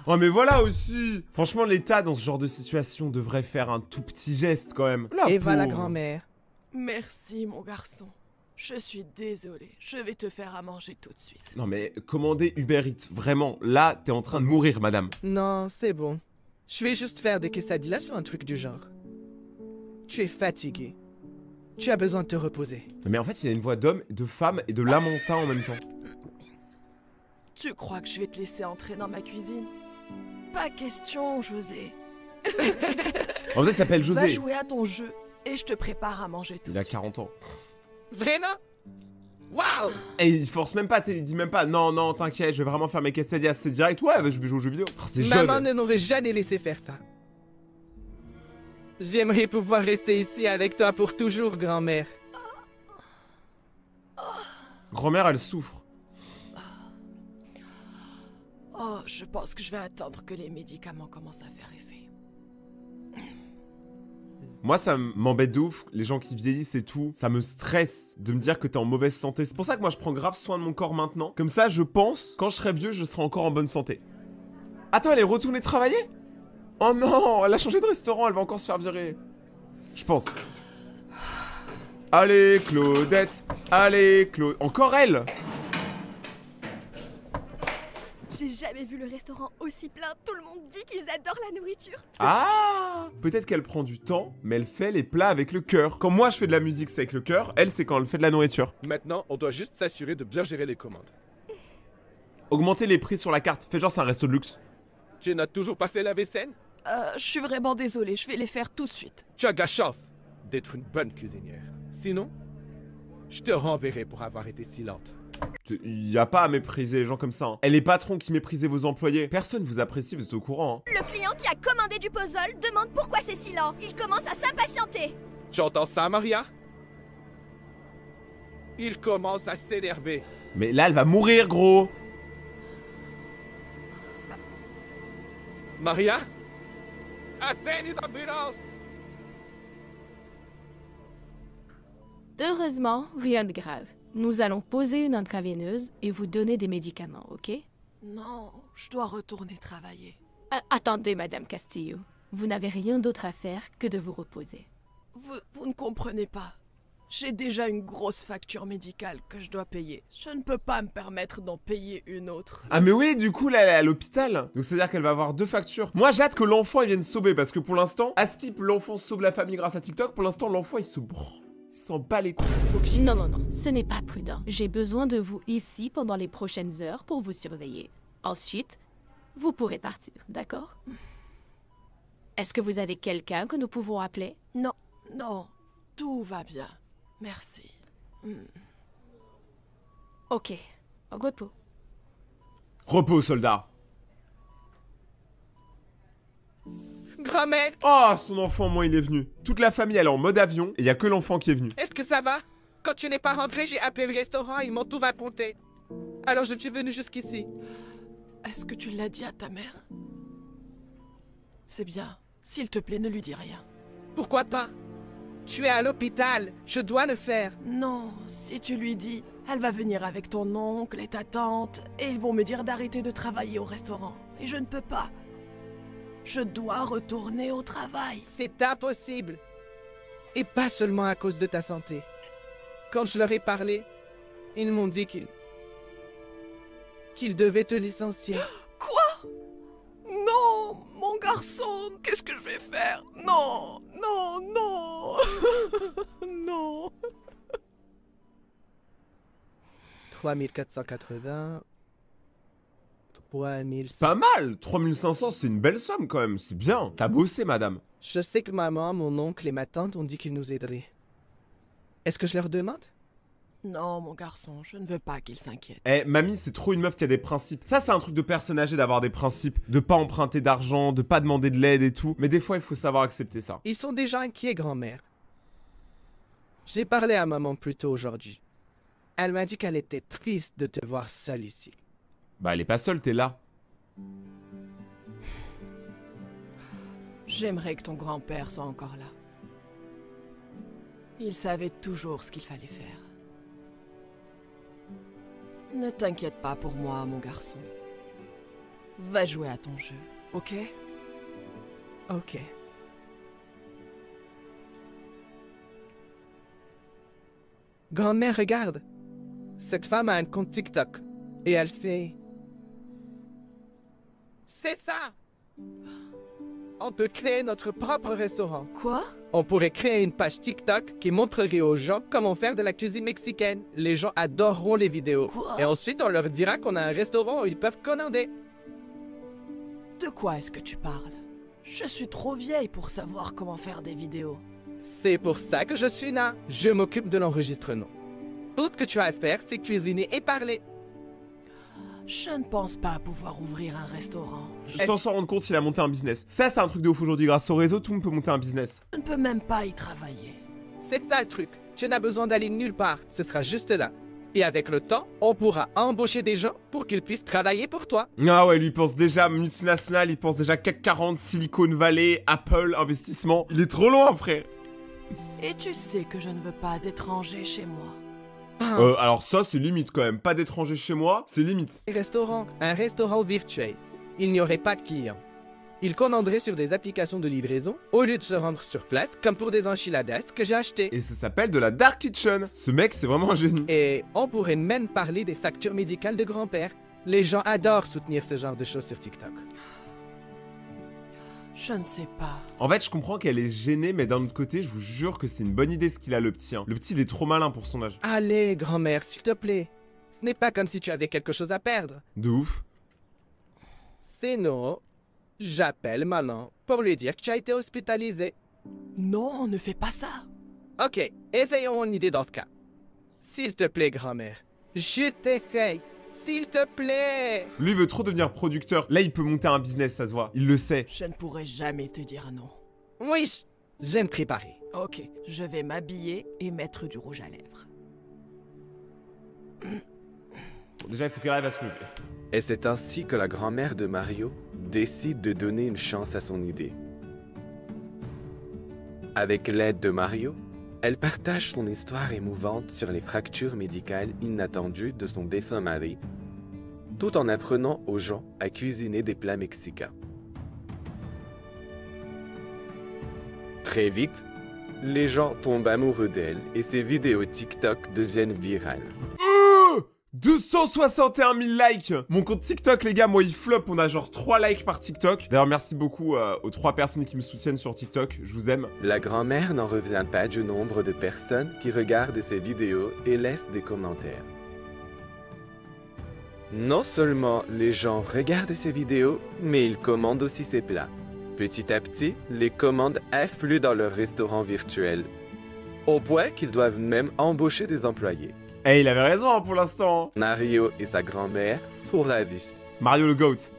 Speaker 3: Oh mais voilà aussi. Franchement, l'État dans ce genre de situation devrait faire un tout petit geste quand même. La
Speaker 9: Eva la
Speaker 3: pauvre.
Speaker 9: grand-mère.
Speaker 5: Merci, mon garçon. Je suis désolée. Je vais te faire à manger tout de suite.
Speaker 3: Non mais commandez Uber Eats, vraiment, là t'es en train de mourir madame.
Speaker 9: Non, c'est bon. Je vais juste faire des quesadillas ou un truc du genre. Tu es fatigué. Tu as besoin de te reposer.
Speaker 3: Non mais en fait il a une voix d'homme, de femme et de lamentin en même temps.
Speaker 5: Tu crois que je vais te laisser entrer dans ma cuisine? Pas question, José.
Speaker 3: En fait il s'appelle
Speaker 5: Va
Speaker 3: José.
Speaker 5: jouer à ton jeu et je te prépare à manger tout
Speaker 3: Il
Speaker 5: de
Speaker 3: a
Speaker 5: suite.
Speaker 3: 40 ans.
Speaker 7: Vraiment? Waouh!
Speaker 3: Et il force même pas, tu sais, il dit même pas non non t'inquiète, je vais vraiment faire mes quesadillas, c'est direct, ouais je vais jouer aux jeux vidéo. Oh, c'est
Speaker 9: Maman
Speaker 3: jeune.
Speaker 9: ne m'aurait jamais laissé faire ça. J'aimerais pouvoir rester ici avec toi pour toujours, grand-mère.
Speaker 3: Grand-mère elle souffre.
Speaker 5: Oh, je pense que je vais attendre que les médicaments commencent à faire effet.
Speaker 3: Moi ça m'embête de ouf, les gens qui vieillissent et tout, ça me stresse de me dire que t'es en mauvaise santé. C'est pour ça que moi je prends grave soin de mon corps maintenant. Comme ça je pense, quand je serai vieux, je serai encore en bonne santé. Attends, elle est retournée travailler? Oh non, elle a changé de restaurant, elle va encore se faire virer. Je pense. Allez Claudette, allez Claude... Encore elle?
Speaker 6: J'ai jamais vu le restaurant aussi plein. Tout le monde dit qu'ils adorent la nourriture.
Speaker 3: Ah, peut-être qu'elle prend du temps, mais elle fait les plats avec le cœur. Quand moi je fais de la musique, c'est avec le cœur. Elle, c'est quand elle fait de la nourriture.
Speaker 7: Maintenant, on doit juste s'assurer de bien gérer les commandes.
Speaker 3: Augmenter les prix sur la carte. Fais genre c'est un resto de luxe.
Speaker 7: Tu n'as toujours pas fait la vaisselle?
Speaker 5: Je suis vraiment désolée. Je vais les faire tout de suite.
Speaker 7: Tu as chance d'être une bonne cuisinière. Sinon, je te renverrai pour avoir été si lente.
Speaker 3: Y a pas à mépriser les gens comme ça. Hein. Elle est patron qui méprisait vos employés. Personne vous apprécie, vous êtes au courant. Hein.
Speaker 6: Le client qui a commandé du puzzle demande pourquoi c'est si lent. Il commence à s'impatienter.
Speaker 7: Tu entends ça, Maria? Il commence à s'énerver.
Speaker 3: Mais là, elle va mourir, gros.
Speaker 7: Maria? Appelle une ambulance!
Speaker 10: Heureusement, rien de grave. Nous allons poser une intraveineuse et vous donner des médicaments, ok?
Speaker 5: Non, je dois retourner travailler.
Speaker 10: Attendez, Madame Castillo. Vous n'avez rien d'autre à faire que de vous reposer.
Speaker 5: Vous ne comprenez pas. J'ai déjà une grosse facture médicale que je dois payer. Je ne peux pas me permettre d'en payer une autre.
Speaker 3: Ah mais oui, du coup, là, elle est à l'hôpital. Donc c'est-à-dire qu'elle va avoir 2 factures. Moi, j'ai hâte que l'enfant, il vienne sauver. Parce que pour l'instant, à Skip, l'enfant sauve la famille grâce à TikTok. Pour l'instant, l'enfant, il se... Il s'en bat les couilles.
Speaker 10: Non, non, non, ce n'est pas prudent. J'ai besoin de vous ici pendant les prochaines heures pour vous surveiller. Ensuite, vous pourrez partir, d'accord? Est-ce que vous avez quelqu'un que nous pouvons appeler?
Speaker 5: Non, non, tout va bien. Merci.
Speaker 10: Ok, au repos.
Speaker 3: Repos, soldat.
Speaker 9: Grand-mère,
Speaker 3: Oh, son enfant, moi, il est venu. Toute la famille, elle est en mode avion. Et il y a que l'enfant qui est venu.
Speaker 9: est-ce que ça va? Quand tu n'es pas rentré, j'ai appelé le restaurant, ils m'ont tout raconté. Alors je suis venu jusqu'ici.
Speaker 5: Est-ce que tu l'as dit à ta mère? C'est bien. S'il te plaît, ne lui dis rien.
Speaker 9: Pourquoi pas? Tu es à l'hôpital, je dois le faire.
Speaker 5: Non, si tu lui dis, elle va venir avec ton oncle et ta tante, et ils vont me dire d'arrêter de travailler au restaurant. Et je ne peux pas. Je dois retourner au travail.
Speaker 9: C'est impossible. Et pas seulement à cause de ta santé. Quand je leur ai parlé, ils m'ont dit qu'ils devaient te licencier.
Speaker 5: Quoi? Non, mon garçon, qu'est-ce que je vais faire? Non, non, non. Non.
Speaker 9: 3480... 3000...
Speaker 3: Pas mal. 3500, c'est une belle somme quand même. C'est bien. T'as bossé, madame.
Speaker 9: Je sais que maman, mon oncle et ma tante ont dit qu'ils nous aideraient. Est-ce que je leur demande?
Speaker 5: Non, mon garçon, je ne veux pas qu'il s'inquiète.
Speaker 3: Eh, mamie, c'est trop une meuf qui a des principes. Ça, c'est un truc de personne âgée d'avoir des principes, de pas emprunter d'argent, de pas demander de l'aide et tout. Mais des fois, il faut savoir accepter ça.
Speaker 9: Ils sont déjà inquiets, grand-mère. J'ai parlé à maman plus tôt aujourd'hui. Elle m'a dit qu'elle était triste de te voir seule ici.
Speaker 3: Bah, elle est pas seule, t'es là.
Speaker 5: J'aimerais que ton grand-père soit encore là. Il savait toujours ce qu'il fallait faire. Ne t'inquiète pas pour moi, mon garçon. Va jouer à ton jeu, ok?
Speaker 9: Ok. Grand-mère, regarde. Cette femme a un compte TikTok. Et elle fait... C'est ça! On peut créer notre propre restaurant.
Speaker 5: Quoi?
Speaker 9: On pourrait créer une page TikTok qui montrerait aux gens comment faire de la cuisine mexicaine. Les gens adoreront les vidéos.
Speaker 5: Quoi?
Speaker 9: Et ensuite, on leur dira qu'on a un restaurant où ils peuvent commander.
Speaker 5: De quoi est-ce que tu parles? Je suis trop vieille pour savoir comment faire des vidéos.
Speaker 9: C'est pour ça que je suis là. Je m'occupe de l'enregistrement. Tout ce que tu as à faire, c'est cuisiner et parler.
Speaker 5: Je ne pense pas pouvoir ouvrir un restaurant.
Speaker 3: Sans s'en rendre compte, il a monté un business. Ça, c'est un truc de ouf aujourd'hui. Grâce au réseau, tout le monde peut monter un business.
Speaker 5: Je ne peux même pas y travailler.
Speaker 9: C'est ça le truc. Tu n'as besoin d'aller nulle part. Ce sera juste là. Et avec le temps, on pourra embaucher des gens pour qu'ils puissent travailler pour toi.
Speaker 3: Ah ouais, lui il pense déjà multinational, il pense déjà CAC 40, Silicon Valley, Apple, investissement. Il est trop loin, frère.
Speaker 5: Et tu sais que je ne veux pas d'étrangers chez moi.
Speaker 3: Alors ça, c'est limite quand même. Pas d'étrangers chez moi, c'est limite.
Speaker 9: Un restaurant virtuel. Il n'y aurait pas de clients. Ils commanderaient sur des applications de livraison au lieu de se rendre sur place, comme pour des enchiladas que j'ai achetées.
Speaker 3: Et ça s'appelle de la Dark Kitchen. Ce mec, c'est vraiment un génie.
Speaker 9: Et on pourrait même parler des factures médicales de grand-père. Les gens adorent soutenir ce genre de choses sur TikTok.
Speaker 5: Je ne sais pas.
Speaker 3: En fait, je comprends qu'elle est gênée, mais d'un autre côté, je vous jure que c'est une bonne idée ce qu'il a, le petit. Hein. Le petit, il est trop malin pour son âge.
Speaker 9: Allez, grand-mère, s'il te plaît. Ce n'est pas comme si tu avais quelque chose à perdre.
Speaker 3: De ouf.
Speaker 9: Sinon, j'appelle Manon pour lui dire que tu as été hospitalisé.
Speaker 5: Non, ne fais pas ça.
Speaker 9: Ok, essayons une idée dans ce cas. S'il te plaît, grand-mère, je t'écris. S'il te plaît.
Speaker 3: Lui veut trop devenir producteur. Là, il peut monter un business, ça se voit. Il le sait.
Speaker 5: Je ne pourrai jamais te dire non.
Speaker 9: Oui, je vais me préparer.
Speaker 5: Ok, je vais m'habiller et mettre du rouge à lèvres.
Speaker 3: Bon, déjà, il faut qu'elle arrive à se lever.
Speaker 11: Et c'est ainsi que la grand-mère de Mario décide de donner une chance à son idée. Avec l'aide de Mario, elle partage son histoire émouvante sur les fractures médicales inattendues de son défunt mari, tout en apprenant aux gens à cuisiner des plats mexicains. Très vite, les gens tombent amoureux d'elle et ses vidéos TikTok deviennent virales.
Speaker 3: 261 000 likes. Mon compte TikTok, les gars, moi, il flop. On a genre 3 likes par TikTok. D'ailleurs, merci beaucoup aux 3 personnes qui me soutiennent sur TikTok. Je vous aime.
Speaker 11: La grand-mère n'en revient pas du nombre de personnes qui regardent ses vidéos et laissent des commentaires. Non seulement les gens regardent ses vidéos, mais ils commandent aussi ses plats. Petit à petit, les commandes affluent dans leur restaurant virtuel, au point qu'ils doivent même embaucher des employés.
Speaker 3: Eh, il avait raison hein, pour l'instant.
Speaker 11: Mario et sa grand-mère sont ravis.
Speaker 3: Mario le GOAT.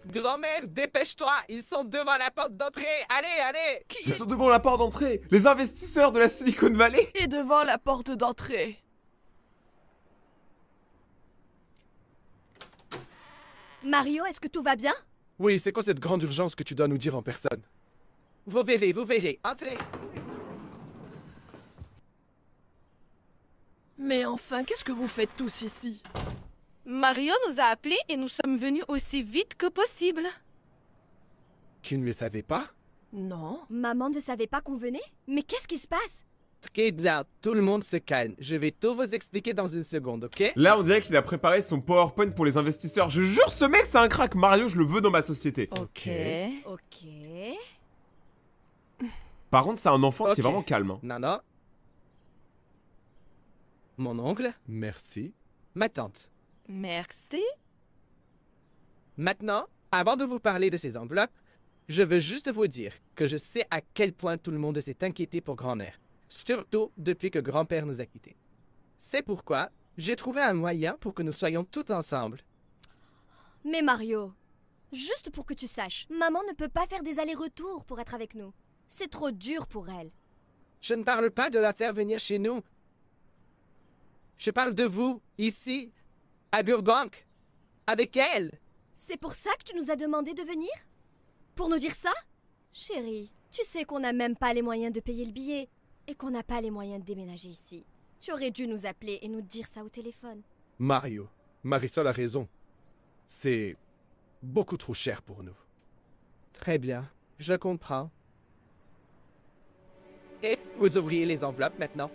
Speaker 9: Grand-mère, dépêche-toi, ils sont devant la porte d'entrée. Allez, allez.
Speaker 3: Ils sont devant la porte d'entrée. Les investisseurs de la Silicon Valley.
Speaker 5: Et devant la porte d'entrée.
Speaker 6: Mario, est-ce que tout va bien?
Speaker 9: Oui, c'est quoi cette grande urgence que tu dois nous dire en personne? Vous verrez, entrez.
Speaker 5: Mais enfin, qu'est-ce que vous faites tous ici?
Speaker 8: Mario nous a appelés et nous sommes venus aussi vite que possible.
Speaker 9: Tu ne le savais pas?
Speaker 5: Non.
Speaker 6: Maman ne savait pas qu'on venait? Mais qu'est-ce qui se passe?
Speaker 9: Très bien, tout le monde se calme. Je vais tout vous expliquer dans une seconde, ok?
Speaker 3: Là, on dirait qu'il a préparé son PowerPoint pour les investisseurs. Je jure, ce mec, c'est un crack. Mario, je le veux dans ma société.
Speaker 5: Ok.
Speaker 3: Par contre, c'est un enfant qui est
Speaker 9: Ok.
Speaker 3: vraiment calme. Hein.
Speaker 9: Nana. Mon oncle, merci. Ma tante.
Speaker 8: Merci.
Speaker 9: Maintenant, avant de vous parler de ces enveloppes, je veux juste vous dire que je sais à quel point tout le monde s'est inquiété pour grand-mère. Surtout depuis que grand-père nous a quittés. C'est pourquoi j'ai trouvé un moyen pour que nous soyons tous ensemble.
Speaker 6: Mais Mario, juste pour que tu saches, maman ne peut pas faire des allers-retours pour être avec nous. C'est trop dur pour elle.
Speaker 9: Je ne parle pas de la faire venir chez nous. Je parle de vous, ici, à Burbank, avec elle.
Speaker 6: C'est pour ça que tu nous as demandé de venir? Pour nous dire ça? Chérie, tu sais qu'on n'a même pas les moyens de payer le billet et qu'on n'a pas les moyens de déménager ici. Tu aurais dû nous appeler et nous dire ça au téléphone.
Speaker 7: Mario, Marisol a raison. C'est beaucoup trop cher pour nous.
Speaker 9: Très bien, je comprends. Et vous ouvriez les enveloppes maintenant.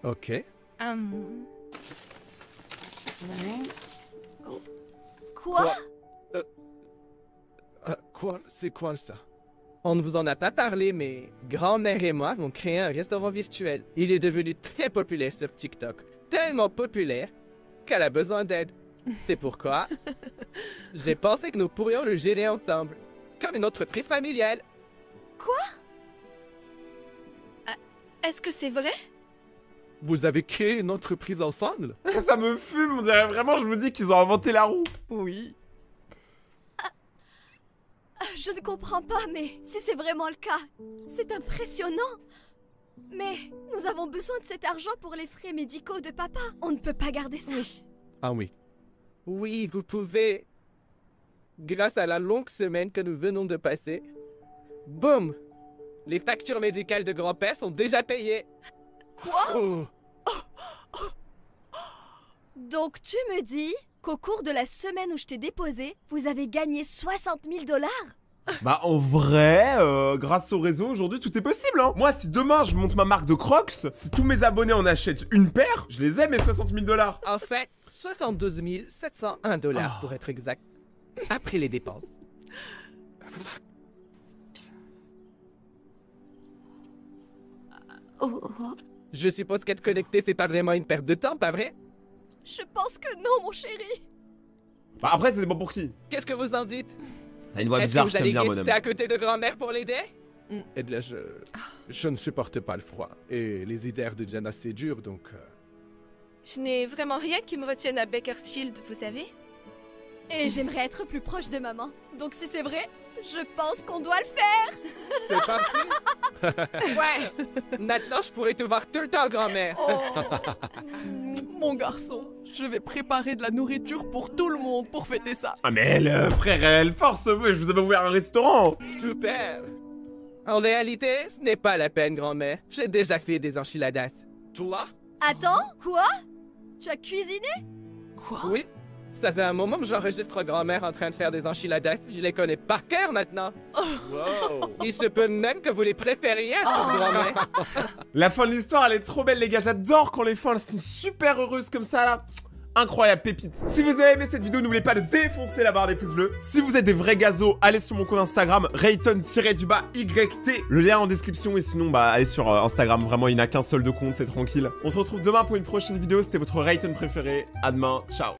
Speaker 7: Ok.
Speaker 6: Quoi?
Speaker 7: Quoi? C'est quoi ça?
Speaker 9: On ne vous en a pas parlé, mais grand-mère et moi avons créé un restaurant virtuel. Il est devenu très populaire sur TikTok. Tellement populaire qu'elle a besoin d'aide. C'est pourquoi j'ai pensé que nous pourrions le gérer ensemble, comme une entreprise familiale.
Speaker 6: Quoi?
Speaker 8: Est-ce que c'est vrai?
Speaker 7: Vous avez créé une entreprise ensemble?
Speaker 3: Ça me fume, on dirait vraiment, je me dis qu'ils ont inventé la roue.
Speaker 5: Oui.
Speaker 6: Je ne comprends pas, mais si c'est vraiment le cas, c'est impressionnant. Mais nous avons besoin de cet argent pour les frais médicaux de papa. On ne peut pas garder ça.
Speaker 7: Ah oui.
Speaker 9: Oui, vous pouvez. Grâce à la longue semaine que nous venons de passer, boum! Les factures médicales de grand-père sont déjà payées.
Speaker 6: Quoi?
Speaker 7: Oh.
Speaker 6: Donc tu me dis qu'au cours de la semaine où je t'ai déposé, vous avez gagné 60 000 $?
Speaker 3: Bah en vrai, grâce au réseau, aujourd'hui tout est possible hein. Moi si demain je monte ma marque de Crocs, si tous mes abonnés en achètent une paire, je les ai mes 60 000 $.
Speaker 9: En fait, 72 701 $ pour être exact, après les dépenses. Je suppose qu'être connecté, c'est pas vraiment une perte de temps, pas vrai?
Speaker 6: Je pense que non, mon chéri.
Speaker 3: Bah après ça dépend pour qui.
Speaker 9: Qu'est-ce que vous en dites?
Speaker 3: T'as une voix
Speaker 9: Est-ce
Speaker 3: bizarre,
Speaker 9: que
Speaker 3: je
Speaker 9: vous
Speaker 3: t'aime
Speaker 9: allez
Speaker 3: bien mon
Speaker 9: rester
Speaker 3: homme.
Speaker 9: à côté de grand-mère pour l'aider?
Speaker 7: Et là, je ne supporte pas le froid. Et les hivers de Jana, c'est dur, donc...
Speaker 8: Je n'ai vraiment rien qui me retienne à Bakersfield, vous savez?
Speaker 6: Et j'aimerais être plus proche de maman. Donc si c'est vrai, je pense qu'on doit le faire.
Speaker 9: C'est parti. Ouais. Maintenant, je pourrais te voir tout le temps, grand-mère.
Speaker 5: Mon garçon, je vais préparer de la nourriture pour tout le monde pour fêter ça.
Speaker 3: Ah mais elle, frère, elle force, je vous avais ouvert un restaurant.
Speaker 9: Super. En réalité, ce n'est pas la peine, grand-mère. J'ai déjà fait des enchiladas.
Speaker 7: Toi?
Speaker 6: Attends, quoi? Tu as cuisiné?
Speaker 5: Quoi?
Speaker 9: Oui. Ça fait un moment que j'enregistre grand-mère en train de faire des enchiladas. Je les connais par cœur maintenant.
Speaker 7: Wow.
Speaker 9: Il se peut même que vous les préfériez à cette grand-mère.
Speaker 3: La fin de l'histoire, elle est trop belle les gars, j'adore quand les fins elles sont super heureuses comme ça là. Incroyable pépite. Si vous avez aimé cette vidéo, n'oubliez pas de défoncer la barre des pouces bleus. Si vous êtes des vrais gazos, allez sur mon compte Instagram, Rayton-YT. Le lien en description et sinon, bah allez sur Instagram. Vraiment, il n'y a qu'un seul de compte, c'est tranquille. On se retrouve demain pour une prochaine vidéo. C'était votre Rayton préféré. À demain, ciao.